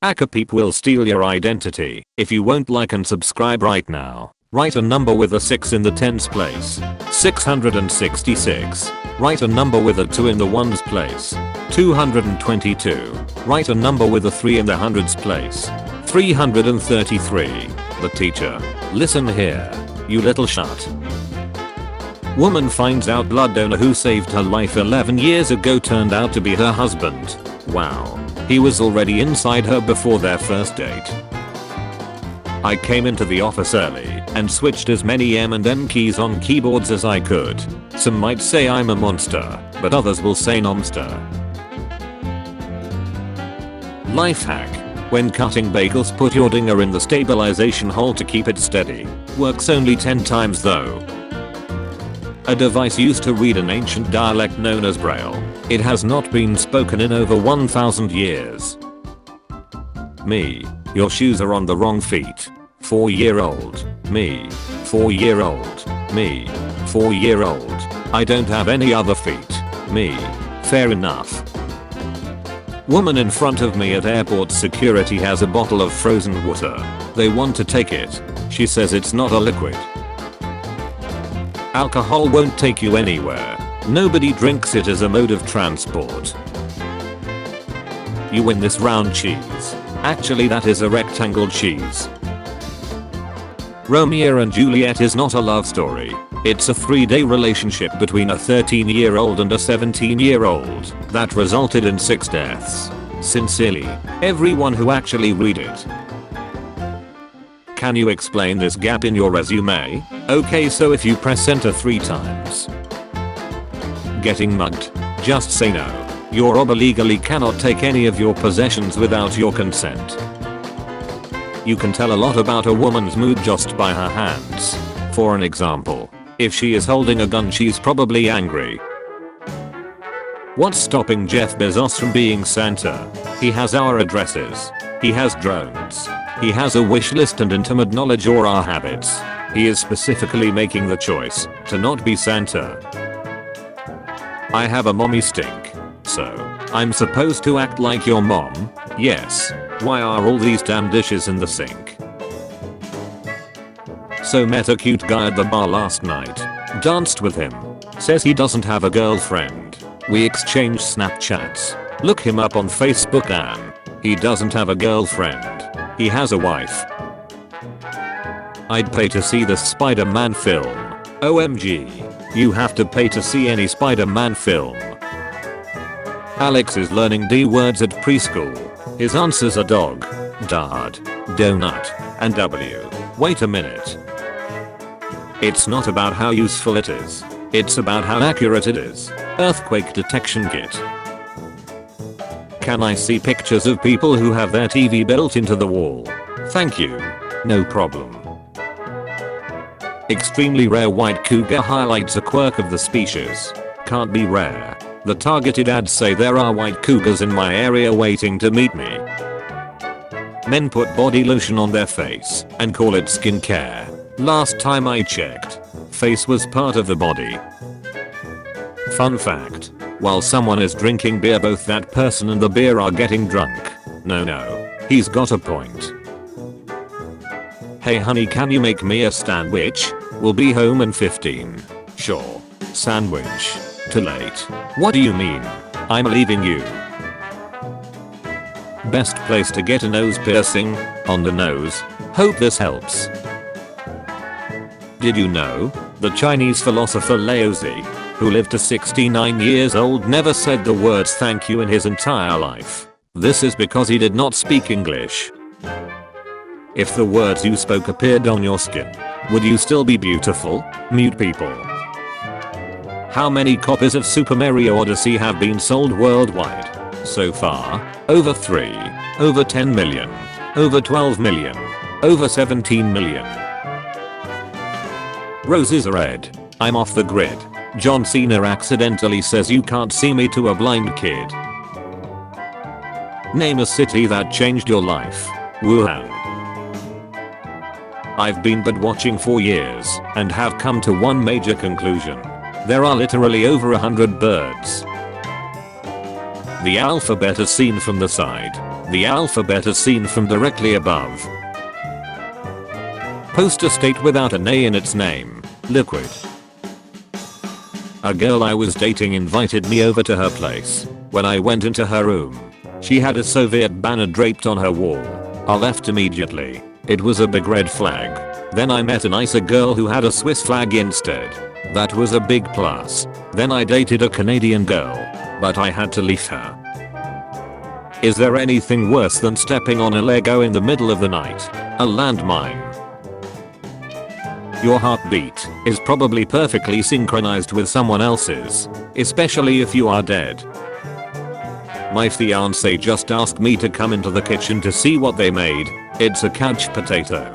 Akapeep will steal your identity if you won't like and subscribe right now. Write a number with a 6 in the tens place. 666. Write a number with a 2 in the ones place. 222. Write a number with a 3 in the hundreds place. 333. The teacher. Listen here, you little shut. Woman finds out blood donor who saved her life 11 years ago turned out to be her husband. Wow. He was already inside her before their first date. I came into the office early and switched as many M&M keys on keyboards as I could. Some might say I'm a monster, but others will say nomster. Life hack. When cutting bagels, put your dinger in the stabilization hole to keep it steady. Works only 10 times though. A device used to read an ancient dialect known as Braille. It has not been spoken in over 1,000 years. Me. Your shoes are on the wrong feet. 4-year-old. Me. 4-year-old. Me. 4-year-old. I don't have any other feet. Me. Fair enough. Woman in front of me at airport security has a bottle of frozen water. They want to take it. She says it's not a liquid. Alcohol won't take you anywhere. Nobody drinks it as a mode of transport. You win this round cheese. Actually that is a rectangle cheese. Romeo and Juliet is not a love story. It's a 3-day relationship between a 13-year-old and a 17-year-old that resulted in 6 deaths. Sincerely, everyone who actually read it. Can you explain this gap in your resume? Okay, so if you press enter 3 times. Getting mugged. Just say no. Your robber legally cannot take any of your possessions without your consent. You can tell a lot about a woman's mood just by her hands. For an example, if she is holding a gun, she's probably angry. What's stopping Jeff Bezos from being Santa? He has our addresses. He has drones. He has a wish list and intimate knowledge or our habits. He is specifically making the choice to not be Santa. I have a mommy stink. So, I'm supposed to act like your mom? Yes. Why are all these damn dishes in the sink? So met a cute guy at the bar last night. Danced with him. Says he doesn't have a girlfriend. We exchanged Snapchats. Look him up on Facebook and he doesn't have a girlfriend. He has a wife. I'd pay to see the Spider-Man film. OMG. You have to pay to see any Spider-Man film. Alex is learning D words at preschool. His answers are dog, dad, donut, and W. Wait a minute. It's not about how useful it is. It's about how accurate it is. Earthquake detection kit. Can I see pictures of people who have their TV built into the wall? Thank you. No problem. Extremely rare white cougar highlights a quirk of the species. Can't be rare. The targeted ads say there are white cougars in my area waiting to meet me. Men put body lotion on their face and call it skincare. Last time I checked, face was part of the body. Fun fact. While someone is drinking beer, both that person and the beer are getting drunk. No, he's got a point. Hey honey, can you make me a sandwich? We'll be home in 15. Sure. Sandwich. Too late. What do you mean? I'm leaving you. Best place to get a nose piercing? On the nose. Hope this helps. Did you know? The Chinese philosopher Laozi, who lived to 69 years old, never said the words thank you in his entire life. This is because he did not speak English. If the words you spoke appeared on your skin, would you still be beautiful? Mute people. How many copies of Super Mario Odyssey have been sold worldwide? So far, over 3, over 10 million, over 12 million, over 17 million. Roses are red. I'm off the grid. John Cena accidentally says you can't see me to a blind kid. Name a city that changed your life. Wuhan. I've been bird watching for years and have come to one major conclusion. There are literally over 100 birds. The alphabet is seen from the side. The alphabet is seen from directly above. Poster state without an A in its name. Liquid. A girl I was dating invited me over to her place. When I went into her room, she had a Soviet banner draped on her wall. I left immediately. It was a big red flag. Then I met a nicer girl who had a Swiss flag instead. That was a big plus. Then I dated a Canadian girl, but I had to leave her. Is there anything worse than stepping on a Lego in the middle of the night? A landmine. Your heartbeat is probably perfectly synchronized with someone else's, especially if you are dead. My fiance just asked me to come into the kitchen to see what they made. It's a couch potato.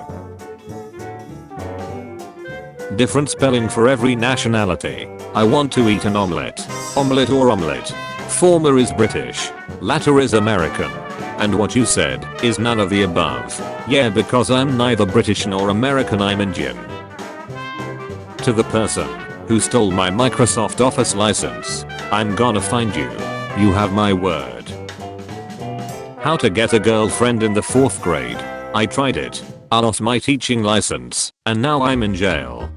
Different spelling for every nationality. I want to eat an omelette. Omelette or omelette. Former is British. Latter is American. And what you said is none of the above. Yeah, because I'm neither British nor American, I'm Indian. To the person who stole my Microsoft Office license, I'm gonna find you. You have my word. How to get a girlfriend in the 4th grade. I tried it. I lost my teaching license, and now I'm in jail.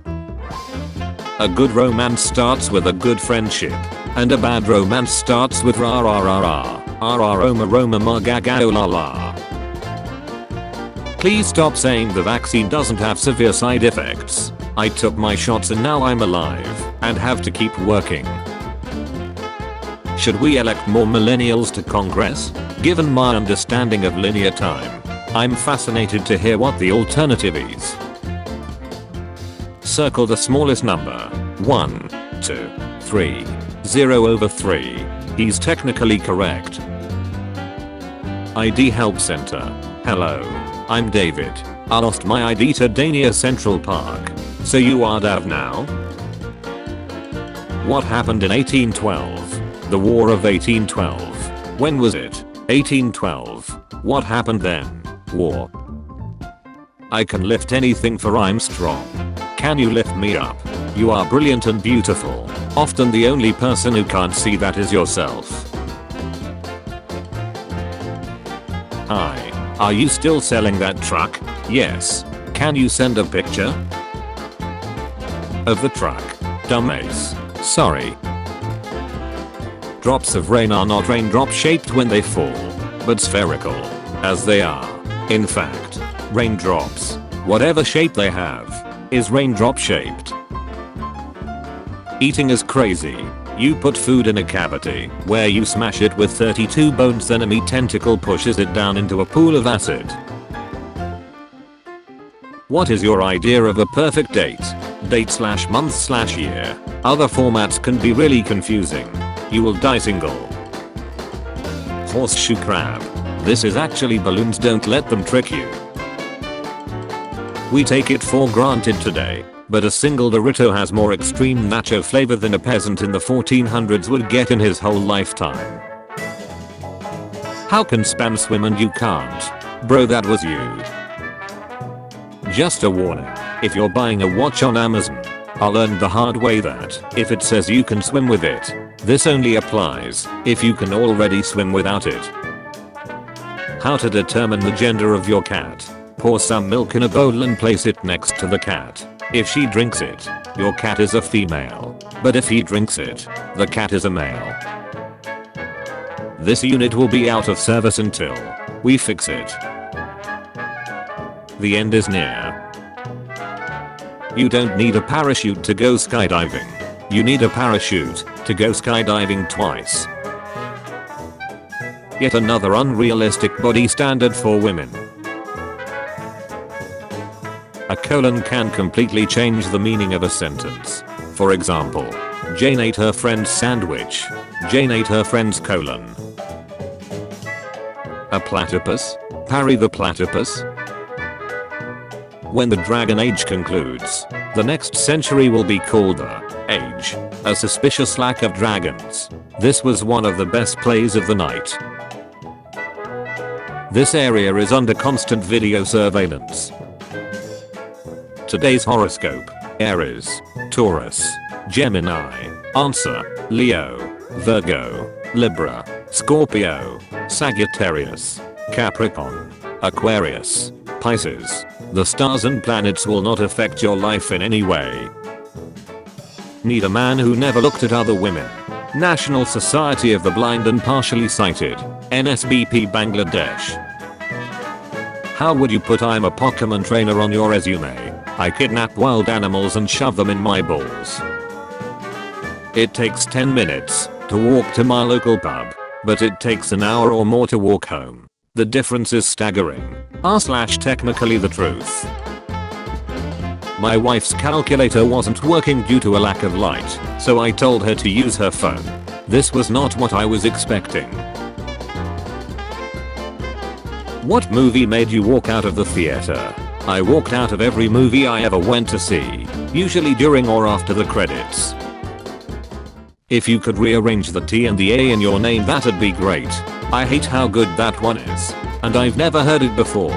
A good romance starts with a good friendship, and a bad romance starts with rah rah rah rah, roma roma ma ga ga o la la. Please stop saying the vaccine doesn't have severe side effects. I took my shots and now I'm alive, and have to keep working. Should we elect more millennials to Congress? Given my understanding of linear time, I'm fascinated to hear what the alternative is. Circle the smallest number. 1, 2, 3, 0 over 3. He's technically correct. ID Help Center. Hello. I'm David. I lost my ID to Dania Central Park. So you are Dav now? What happened in 1812? The War of 1812. When was it? 1812. What happened then? War. I can lift anything for I'm strong. Can you lift me up? You are brilliant and beautiful. Often the only person who can't see that is yourself. Hi. Are you still selling that truck? Yes. Can you send a picture of the truck? Dumbass. Sorry. Drops of rain are not raindrop shaped when they fall, but spherical, as they are. In fact, raindrops, whatever shape they have, is raindrop shaped. Eating is crazy. You put food in a cavity, where you smash it with 32 bones, then a meat tentacle pushes it down into a pool of acid. What is your idea of a perfect date? Date/month/year. Other formats can be really confusing. You will die single. Horseshoe crab. This is actually balloons, don't let them trick you. We take it for granted today, but a single Dorito has more extreme nacho flavor than a peasant in the 1400s would get in his whole lifetime. How can spam swim and you can't? Bro, that was you. Just a warning, if you're buying a watch on Amazon, I learned the hard way that if it says you can swim with it, this only applies if you can already swim without it. How to determine the gender of your cat. Pour some milk in a bowl and place it next to the cat. If she drinks it, your cat is a female. But if he drinks it, the cat is a male. This unit will be out of service until we fix it. The end is near. You don't need a parachute to go skydiving. You need a parachute to go skydiving twice. Yet another unrealistic body standard for women. A colon can completely change the meaning of a sentence. For example, Jane ate her friend's sandwich. Jane ate her friend's colon. A platypus? Parry the platypus? When the Dragon Age concludes, the next century will be called the Age, a suspicious lack of dragons. This was one of the best plays of the night. This area is under constant video surveillance. Today's horoscope: Aries, Taurus, Gemini. Answer: Leo, Virgo, Libra, Scorpio, Sagittarius, Capricorn, Aquarius, Pisces. The stars and planets will not affect your life in any way. Need a man who never looked at other women. National Society of the Blind and Partially Sighted, NSBP Bangladesh. How would you put "I'm a Pokemon trainer" on your resume? I kidnap wild animals and shove them in my balls. It takes 10 minutes to walk to my local pub, but it takes an hour or more to walk home. The difference is staggering. Technically the truth. My wife's calculator wasn't working due to a lack of light, so I told her to use her phone. This was not what I was expecting. What movie made you walk out of the theater? I walked out of every movie I ever went to see, usually during or after the credits. If you could rearrange the T and the A in your name, that'd be great. I hate how good that one is, and I've never heard it before.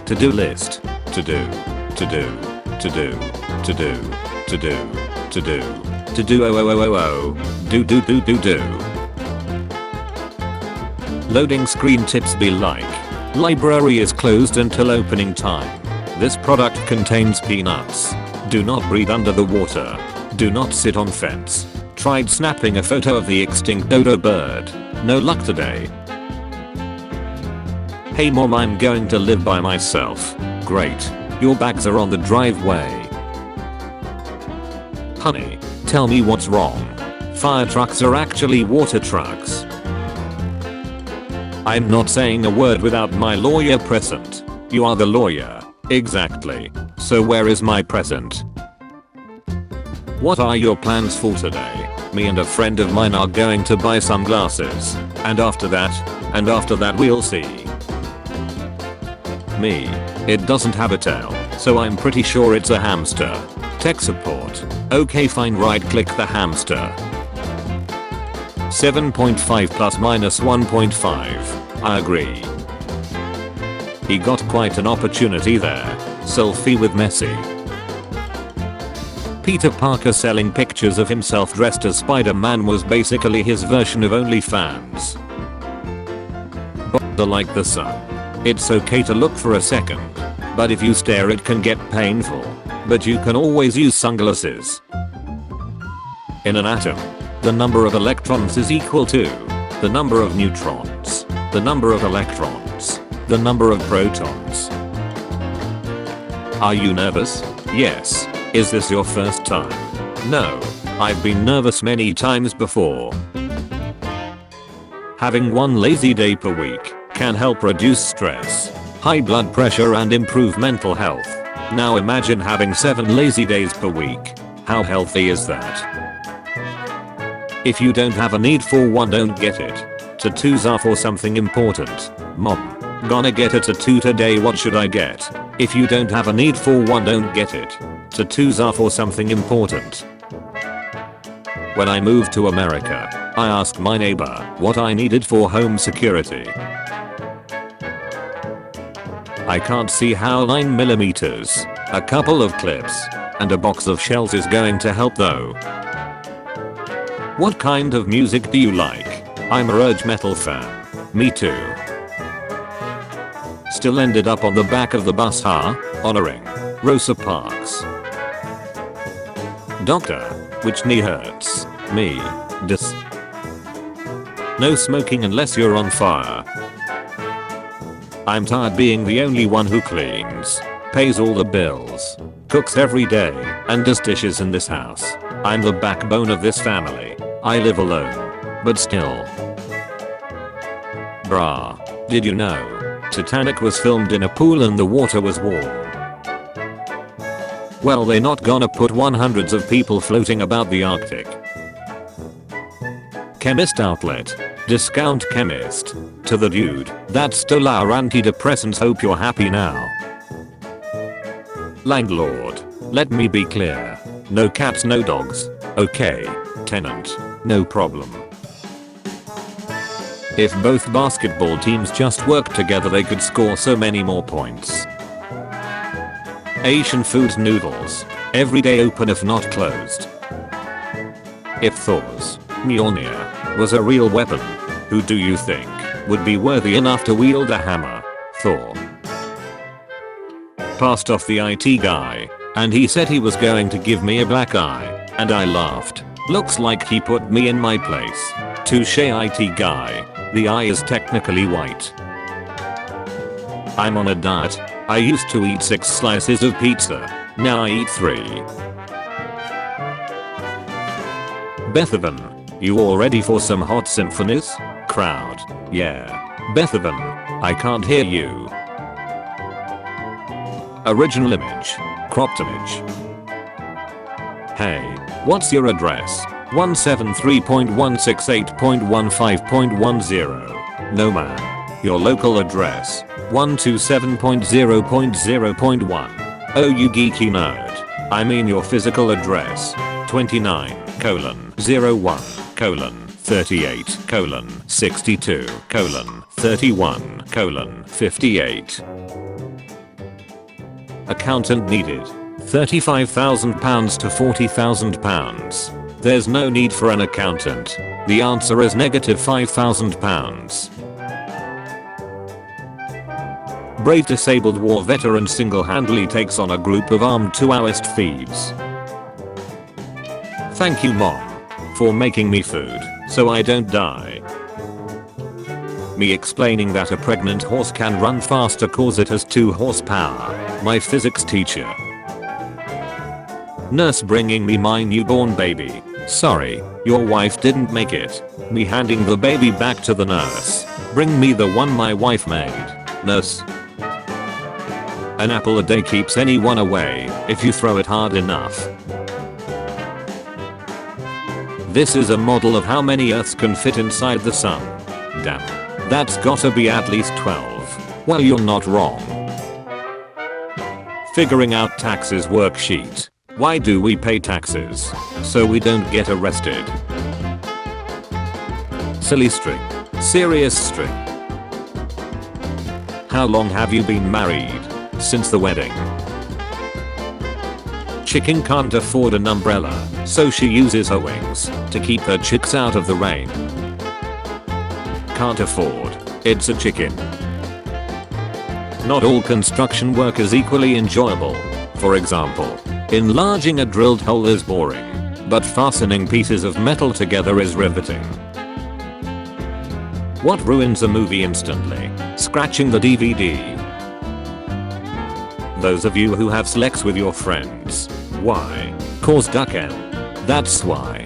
To-do list. To do. To do. To do. To do. To do. To do. To do. Do do do do do. Loading screen tips be like. Library is closed until opening time. This product contains peanuts. Do not breathe under the water. Do not sit on fence. Tried snapping a photo of the extinct dodo bird. No luck today. Hey mom, I'm going to live by myself. Great. Your bags are on the driveway. Honey, tell me what's wrong. Fire trucks are actually water trucks. I'm not saying a word without my lawyer present. You are the lawyer. Exactly. So where is my present? What are your plans for today? Me and a friend of mine are going to buy some glasses. And after that we'll see. Me. It doesn't have a tail, so I'm pretty sure it's a hamster. Tech support. Okay fine, right click the hamster. 7.5 plus minus 1.5. I agree. He got quite an opportunity there. Selfie with Messi. Peter Parker selling pictures of himself dressed as Spider-Man was basically his version of OnlyFans. But like the sun. It's okay to look for a second. But if you stare it can get painful. But you can always use sunglasses. In an atom, the number of electrons is equal to the number of neutrons, the number of electrons, the number of protons. Are you nervous? Yes. Is this your first time? No. I've been nervous many times before. Having one lazy day per week can help reduce stress, high blood pressure and improve mental health. Now imagine having 7 lazy days per week. How healthy is that? If you don't have a need for one, don't get it. Tattoos are for something important. Mom. Gonna get a tattoo today, what should I get? If you don't have a need for one, don't get it. Tattoos are for something important. When I moved to America, I asked my neighbor what I needed for home security. I can't see how 9mm, a couple of clips, and a box of shells is going to help though. What kind of music do you like? I'm a Urge metal fan. Me too. Still ended up on the back of the bus, huh? Honoring Rosa Parks. Doctor, which knee hurts? Me. No smoking unless you're on fire. I'm tired being the only one who cleans, pays all the bills, cooks every day, and does dishes in this house. I'm the backbone of this family. I live alone. But still. Brah. Did you know? Titanic was filmed in a pool and the water was warm. Well, they're not gonna put 100s of people floating about the Arctic. Chemist outlet. Discount chemist. To the dude that stole our antidepressants, hope you're happy now. Landlord. Let me be clear. No cats, no dogs. Okay. Tenant. No problem. If both basketball teams just worked together, they could score so many more points. Asian food noodles. Every day open if not closed. If Thor's Mjolnir was a real weapon. Who do you think would be worthy enough to wield a hammer? Thor. Passed off the IT guy, and he said he was going to give me a black eye, and I laughed. Looks like he put me in my place. Touche IT guy, the eye is technically white. I'm on a diet. I used to eat 6 slices of pizza, now I eat 3. Bethaven, you all ready for some hot symphonies? Crowd, yeah. Bethaven, I can't hear you. Original image, cropped image. Hey, what's your address? 173.168.15.10. No man. Your local address. 127.0.0.1. Oh you geeky nerd. I mean your physical address. 29:38:38:62:31:58. Accountant needed. £35,000 to £40,000. There's no need for an accountant. The answer is -£5,000. Brave disabled war veteran single-handedly takes on a group of armed Taoist thieves. Thank you mom for making me food so I don't die. Me explaining that a pregnant horse can run faster cause it has 2 horsepower. My physics teacher. Nurse bringing me my newborn baby. Sorry, your wife didn't make it. Me handing the baby back to the nurse. Bring me the one my wife made. Nurse. An apple a day keeps anyone away if you throw it hard enough. This is a model of how many Earths can fit inside the sun. Damn. That's gotta be at least 12. Well you're not wrong. Figuring out taxes worksheet. Why do we pay taxes? So we don't get arrested. Silly string. Serious string. How long have you been married? Since the wedding. Chicken can't afford an umbrella, so she uses her wings to keep her chicks out of the rain. Can't afford. It's a chicken. Not all construction work is equally enjoyable. For example, enlarging a drilled hole is boring, but fastening pieces of metal together is riveting. What ruins a movie instantly? Scratching the DVD. Those of you who have sex with your friends. Why? Cause duck-en. That's why.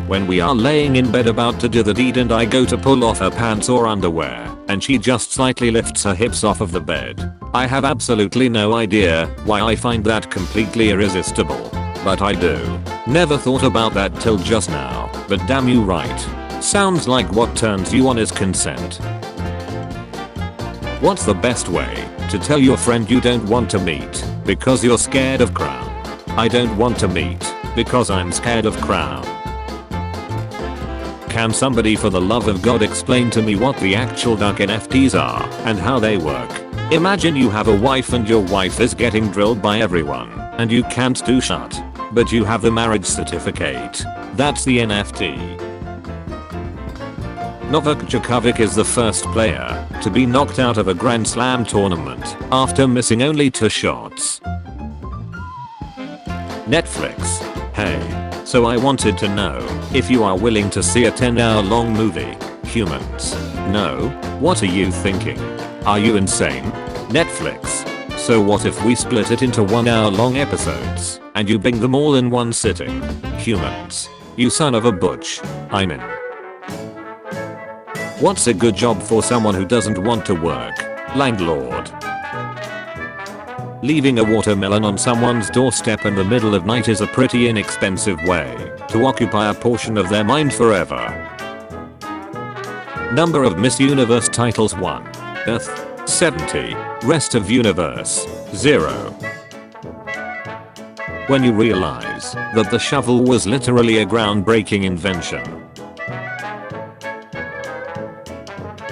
When we are laying in bed about to do the deed and I go to pull off her pants or underwear, and she just slightly lifts her hips off of the bed, I have absolutely no idea why I find that completely irresistible. But I do. Never thought about that till just now, but damn you right. Sounds like what turns you on is consent. What's the best way to tell your friend you don't want to meet because you're scared of crown? I don't want to meet because I'm scared of crown. Can somebody for the love of God explain to me what the actual duck NFTs are and how they work? Imagine you have a wife and your wife is getting drilled by everyone and you can't do shit, but you have the marriage certificate. That's the NFT. Novak Djokovic is the first player to be knocked out of a Grand Slam tournament after missing only 2 shots. Netflix. Hey. So I wanted to know if you are willing to see a 10-hour-long movie. Humans. No? What are you thinking? Are you insane? Netflix. So what if we split it into 1-hour-long episodes and you bing them all in one sitting? Humans. You son of a butch. I'm in. What's a good job for someone who doesn't want to work? Landlord. Leaving a watermelon on someone's doorstep in the middle of night is a pretty inexpensive way to occupy a portion of their mind forever. Number of Miss Universe titles 1. Earth. 70. Rest of universe. 0. When you realize that the shovel was literally a groundbreaking invention.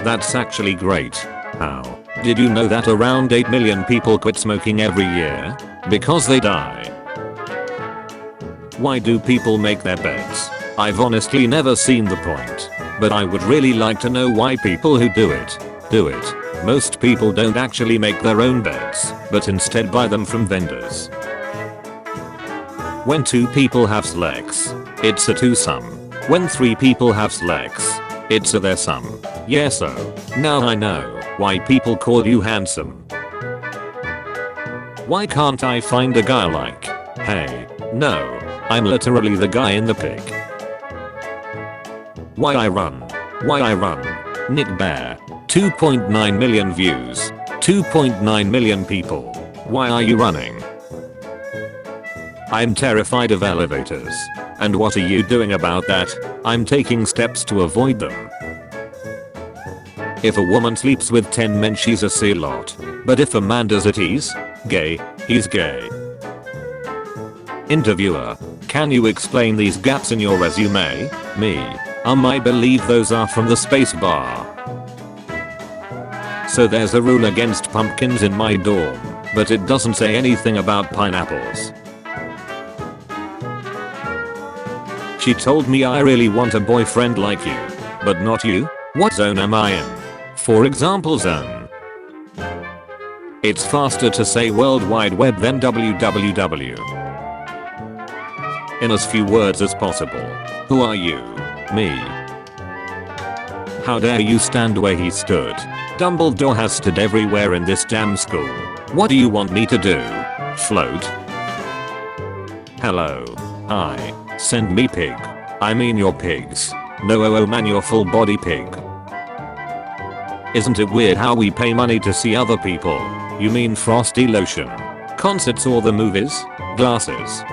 That's actually great. How? Did you know that around 8 million people quit smoking every year? Because they die. Why do people make their beds? I've honestly never seen the point. But I would really like to know why people who do it. Most people don't actually make their own beds, but instead buy them from vendors. When 2 people have sex, it's a twosome. When 3 people have sex, it's a threesome. Yeah, so now I know why people call you handsome. Why can't I find a guy like, hey, no, I'm literally the guy in the pic. Why I run? Nick Bear. 2.9 million views. 2.9 million people. Why are you running? I'm terrified of elevators. And what are you doing about that? I'm taking steps to avoid them. If a woman sleeps with 10 men, she's a C-lot. But if a man does it, he's gay. He's gay. Interviewer. Can you explain these gaps in your resume? Me. I believe those are from the space bar. So there's a rule against pumpkins in my dorm, but it doesn't say anything about pineapples. She told me I really want a boyfriend like you. But not you? What zone am I in? For example, zone. It's faster to say World Wide Web than www. In as few words as possible. Who are you? Me. How dare you stand where he stood? Dumbledore has stood everywhere in this damn school. What do you want me to do? Float? Hello. Hi. Send me pig. I mean your pigs. No, oh man, your full body pig. Isn't it weird how we pay money to see other people? You mean frosty lotion? Concerts or the movies? Glasses.